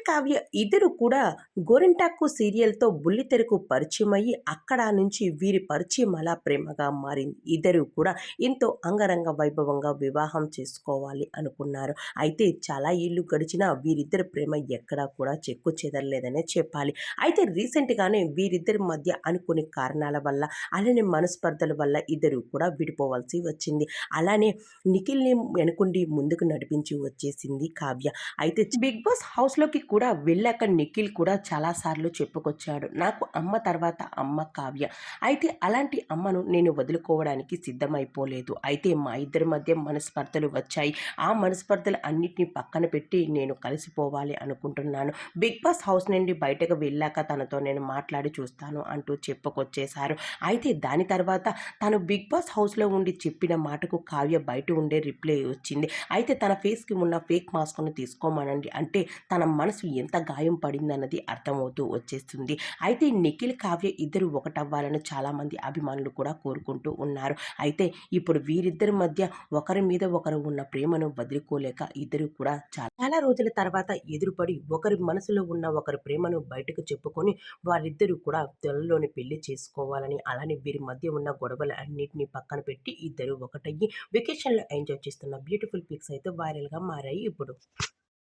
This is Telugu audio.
కావ్య ఇద్దరు కూడా 'గోరింటాకు' సీరియల్‌తో బుల్లితెరకు పరిచయమయ్యి, అక్కడ నుంచి వీరి పరిచయం అలా ప్రేమగా మారింది. ఇద్దరు కూడా ఎంతో అంగరంగ వైభవంగా వివాహం చేసుకోవాలి అనుకున్నారు. అయితే చాలా ఏళ్ళు గడిచినా వీరిద్దరి ప్రేమ ఎక్కడా కూడా చెక్కు చెదరలేదనే చెప్పాలి. అయితే రీసెంట్‌గానే వీరిద్దరి మధ్య అనుకోని కారణాల వల్ల, అలానే మనస్పర్ధల వల్ల ఇద్దరు కూడా విడిపోవాల్సి వచ్చింది. అలానే నిఖిల్‌ని వెనకుండి ముందుకు నడిపించి వచ్చేసింది కావ్య. అయితే బిగ్ బాస్ హౌస్‌లోకి కూడా వెళ్ళాక నిఖిల్ కూడా చాలా సార్లు చెప్పుకొచ్చాడు. నాకు అమ్మ తర్వాత అమ్మ కావ్య. అయితే అలాంటి అమ్మను నేను వదులుకోవడానికి సిద్ధమైపోలేదు. అయితే మా ఇద్దరి మధ్య మనస్పర్ధలు వచ్చాయి. ఆ మనస్పర్ధలు అన్నిటిని పక్కన పెట్టి నేను కలిసిపోవాలి అనుకుంటున్నాను. బిగ్ బాస్ హౌస్ నుండి బయటకు వెళ్ళాక తనతో నేను మాట్లాడి చూస్తాను అంటూ చెప్పుకొచ్చేశారు. అయితే దాని తర్వాత తను బిగ్ బాస్ హౌస్‌లో ఉండి చెప్పిన మాటకు కావ్య బయట ఉండే రిప్లై వచ్చింది. అయితే తన ఫేస్‌కి ఉన్న ఫేక్ మాస్క్‌ను తీసుకోమనండి అంటే తన మనసు ఎంత గాయం పడిందన్నది అర్థమవుతూ వచ్చేస్తుంది. అయితే నిఖిల్, కావ్య ఇద్దరు ఒకటవ్వాలని చాలామంది అభిమానులు కూడా కోరుకుంటూ ఉన్నారు. అయితే ఇప్పుడు వీరిద్దరి మధ్య ఒకరి మీద ఒకరు ఉన్న ప్రేమను వదులుకోలేక ఇద్దరు కూడా చాలా రోజుల తర్వాత ఎదురుపడి ఒకరి మనసులో ఉన్న ఒకరి ప్రేమను బయటకు చెప్పుకొని వారిద్దరూ కూడా త్వరలోనే పెళ్లి చేసుకోవాలని, అలానే వీరి మధ్య ఉన్న గొడవలు అన్నిటిని పక్కన పెట్టి ఇద్దరు ఒకటయ్యి వెకేషన్‌లో ఎంజాయ్ చేస్తున్న బ్యూటిఫుల్ పిక్స్ అయితే వైరల్‌గా మారాయి ఇప్పుడు.